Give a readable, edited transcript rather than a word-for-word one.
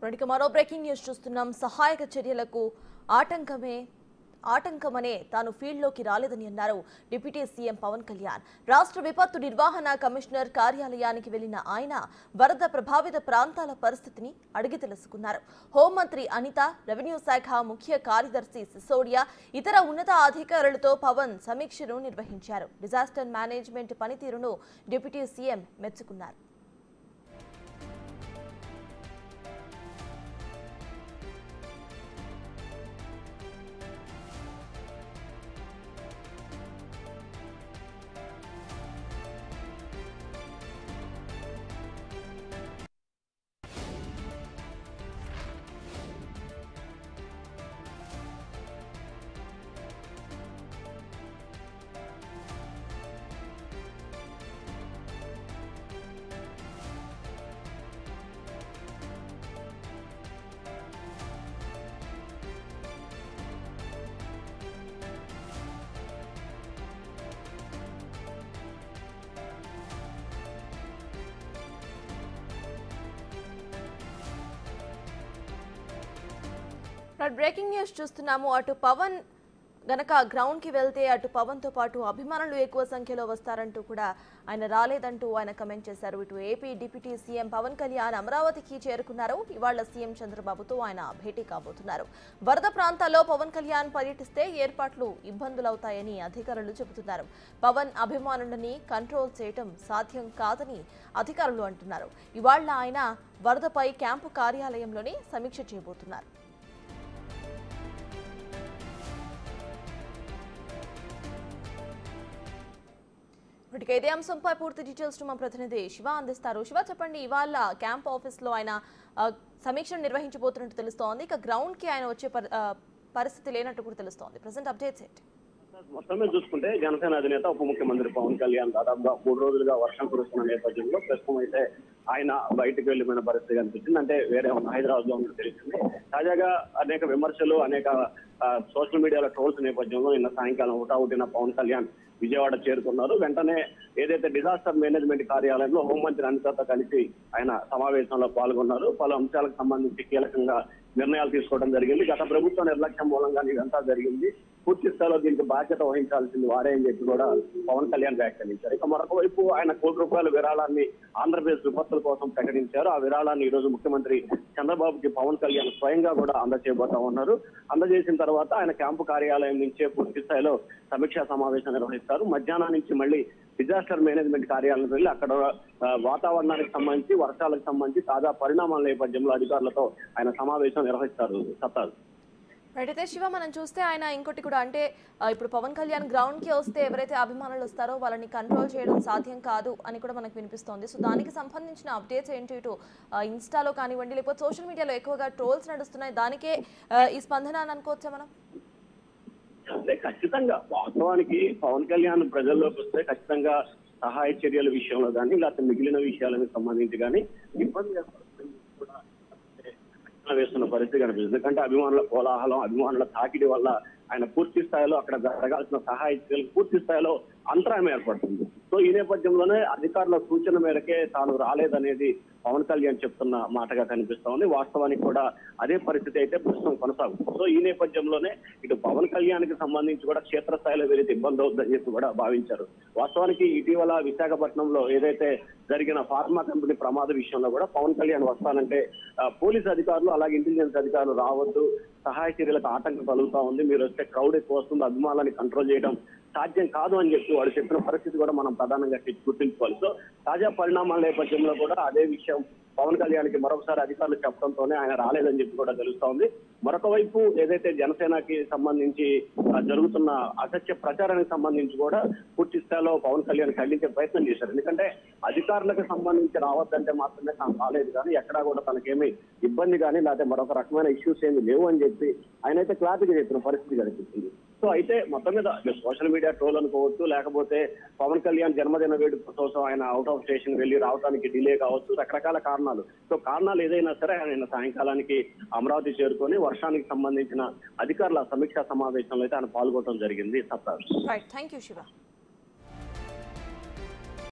మరో breaking news చూస్తున్నాం. సహాయక చర్యలకు ఆటంకమనే తాను ఫీల్డ్లోకి రాలేదని అన్నారు డిప్యూటీ సీఎం పవన్ కళ్యాణ్. రాష్ట్ర విపత్తు నిర్వహణ కమిషనర్ కార్యాలయానికి వెళ్లిన ఆయన వరద ప్రభావిత ప్రాంతాల పరిస్థితిని అడిగి తెలుసుకున్నారు. హోంమంత్రి అనిత, రెవెన్యూ శాఖ ముఖ్య కార్యదర్శి సిసోడియా, ఇతర ఉన్నత అధికారులతో పవన్ సమీక్షను నిర్వహించారు. డిజాస్టర్ మేనేజ్మెంట్ పనితీరును డిప్యూటీ సీఎం మెచ్చుకున్నారు. బ్రేకింగ్ న్యూస్ చూస్తున్నాము. అటు పవన్ గనక గ్రౌండ్ కి వెళ్తే అటు పవన్ తో పాటు అభిమానులు ఎక్కువ సంఖ్యలో వస్తారంటూ కూడా ఆయన రాలేదంటూ ఆయన కమెంట్ చేశారు. ఇటు AP deputy CM Pawan Kalyan అమరావతికి చేరుకున్నారు. ఇవాళ సీఎం చంద్రబాబుతో ఆయన భేటీ కాబోతున్నారు. వరద ప్రాంతాల్లో పవన్ కళ్యాణ్ పర్యటిస్తే ఏర్పాట్లు ఇబ్బందులవుతాయని అధికారులు చెబుతున్నారు. పవన్ అభిమానులని కంట్రోల్ చేయటం సాధ్యం కాదని అధికారులు అంటున్నారు. ఇవాళ ఆయన వరదపై క్యాంపు కార్యాలయంలోనే సమీక్ష చేయబోతున్నారు. ఇదే అంశంపై పూర్తి డీటెయిల్స్ మా ప్రతినిధి శివ అందిస్తారు. శివ, చెప్పండి, ఇవాళ క్యాంప్ ఆఫీస్ లో ఆయన సమీక్షను నిర్వహించబోతున్నట్టు తెలుస్తోంది. ఇక గ్రౌండ్ కి ఆయన వచ్చే పరిస్థితి లేనట్టు కూడా తెలుస్తోంది. ప్రెసెంట్ అప్డేట్స్ ఏంటి? మొత్తమే చూసుకుంటే జనసేన అధినేత ఉప ముఖ్యమంత్రి పవన్ కళ్యాణ్ దాదాపుగా 3 రోజులుగా వర్షం కురుస్తున్న నేపథ్యంలో ప్రస్తుతం అయితే ఆయన బయటకు వెళ్లిపోయిన పరిస్థితి కనిపించింది. అంటే వేరే హైదరాబాద్ లో ఉన్నట్టు తెలిసింది. తాజాగా అనేక విమర్శలు, అనేక సోషల్ మీడియాలో ట్రోల్స్ నేపథ్యంలో నిన్న సాయంకాలం హుటాహుటిన పవన్ కళ్యాణ్ విజయవాడ చేరుకున్నారు. వెంటనే ఏదైతే డిజాస్టర్ మేనేజ్మెంట్ కార్యాలయంలో హోంమంత్రి అనితతో కలిసి ఆయన సమావేశంలో పాల్గొన్నారు. పలు అంశాలకు సంబంధించి కీలకంగా నిర్ణయాలు తీసుకోవడం జరిగింది. గత ప్రభుత్వ నిర్లక్ష్యం మూలంగా ఇదంతా జరిగింది. పూర్తి స్థాయిలో దీనికి బాధ్యత వహించాల్సింది వారే అని చెప్పి కూడా పవన్ కళ్యాణ్ వ్యాఖ్యానించారు. ఇక మరొక వైపు ఆయన ₹1 విరాళాన్ని ఆంధ్రప్రదేశ్ విపత్తుల కోసం ప్రకటించారు. ఆ విరాళాన్ని ఈ రోజు ముఖ్యమంత్రి చంద్రబాబుకి పవన్ కళ్యాణ్ స్వయంగా కూడా అందజేయబోతా ఉన్నారు. అందజేసిన తర్వాత ఆయన క్యాంపు కార్యాలయం నుంచే పూర్తి స్థాయిలో సమీక్షా సమావేశం నిర్వహిస్తారు. మధ్యాహ్నం నుంచి మళ్ళీ డిజాస్టర్ మేనేజ్మెంట్ కార్యాలయం వెళ్ళి అక్కడ వాతావరణానికి సంబంధించి, వర్షాలకు సంబంధించి తాజా పరిణామాల నేపథ్యంలో అధికారులతో ఆయన సమావేశం నిర్వహిస్తారు. సత్తారు అయితే శివ, మనం చూస్తే ఆయన ఇంకోటి కూడా, అంటే ఇప్పుడు పవన్ కళ్యాణ్ గ్రౌండ్ కి వస్తే ఎవరైతే అభిమానులు వస్తారో వాళ్ళని కంట్రోల్ చేయడం సాధ్యం కాదు అని కూడా మనకు వినిపిస్తోంది. సో దానికి సంబంధించిన అప్డేట్స్ ఏంటి? ఇటు ఇన్స్టాలో కానివ్వండి, లేకపోతే సోషల్ మీడియాలో ఎక్కువగా ట్రోల్స్ నడుస్తున్నాయి. దానికే ఈ స్పందన అని అనుకోవచ్చా మనం? అంటే ఖచ్చితంగా వాస్తవానికి పవన్ కళ్యాణ్ ప్రజల్లోకి వస్తే ఖచ్చితంగా సహాయ చర్యల విషయంలో కానీ, లేకపోతే మిగిలిన విషయాలకు సంబంధించి కానీ ఇబ్బంది కూడా వేస్తున్న పరిస్థితి కనిపిస్తుంది. ఎందుకంటే అభిమానుల కోలాహలం, అభిమానుల తాకిడి వల్ల ఆయన పూర్తి స్థాయిలో అక్కడ జరగాల్సిన సహాయ చర్యలు పూర్తి స్థాయిలో అంతరాయం ఏర్పడుతుంది. సో ఈ నేపథ్యంలోనే అధికారుల సూచన మేరకే తాను రాలేదనేది పవన్ కళ్యాణ్ చెప్తున్న మాటగా కనిపిస్తోంది. వాస్తవానికి కూడా అదే పరిస్థితి అయితే ప్రస్తుతం కొనసాగుతుంది. సో ఈ నేపథ్యంలోనే ఇటు పవన్ కళ్యాణ్ కి సంబంధించి కూడా క్షేత్రస్థాయిలో వెళితే ఇబ్బంది అవుతుందని చెప్పి కూడా భావించారు. వాస్తవానికి ఇటీవల విశాఖపట్నంలో ఏదైతే జరిగిన ఫార్మా కంపెనీ ప్రమాద విషయంలో కూడా పవన్ కళ్యాణ్ వస్తానంటే పోలీసు అధికారులు అలాగే ఇంటెలిజెన్స్ అధికారులు రావద్దు, సహాయ చర్యలకు ఆటంకం కలుగుతా ఉంది, మీరు వస్తే క్రౌడ్ ఎక్కువ వస్తుంది, అభిమానులని కంట్రోల్ చేయడం సాధ్యం కాదు అని చెప్పి వాడు చెప్పిన పరిస్థితి కూడా మనం ప్రధానంగా గుర్తించుకోవాలి. సో తాజా పరిణామాల నేపథ్యంలో కూడా అదే విషయం పవన్ కళ్యాణ్కి మరొకసారి అధికారులు చెప్పడంతోనే ఆయన రాలేదని చెప్పి కూడా తెలుస్తోంది. మరొక వైపు ఏదైతే జనసేనకి సంబంధించి జరుగుతున్న అసత్య ప్రచారానికి సంబంధించి కూడా పూర్తి స్థాయిలో పవన్ కళ్యాణ్ ఖండించే ప్రయత్నం చేశారు. ఎందుకంటే అధికారులకు సంబంధించి రావద్దంటే మాత్రమే తాను రాలేదు కానీ ఎక్కడా కూడా తనకేమీ ఇబ్బంది కానీ లేకపోతే మరొక రకమైన ఇష్యూస్ ఏమి లేవు అని చెప్పి ఆయన అయితే క్లారిటీగా చెప్పిన పరిస్థితి కనిపిస్తుంది. సో అయితే మొత్తం మీద సోషల్ మీడియా ట్రోల్ అనుకోవచ్చు, లేకపోతే పవన్ కళ్యాణ్ జన్మదిన వేడుక కోసం ఆయన అవుట్ ఆఫ్ స్టేషన్ వెళ్ళి రావడానికి డిలే కావచ్చు, రకరకాల కారణాలు. సో కారణాలు ఏదైనా సరే ఆయన సాయంకాలానికి అమరావతి చేరుకొని వర్షానికి సంబంధించిన అధికారుల సమీక్షా సమావేశంలో అయితే ఆయన పాల్గొనడం జరిగింది. సత్తా. Right, thank you Shiva.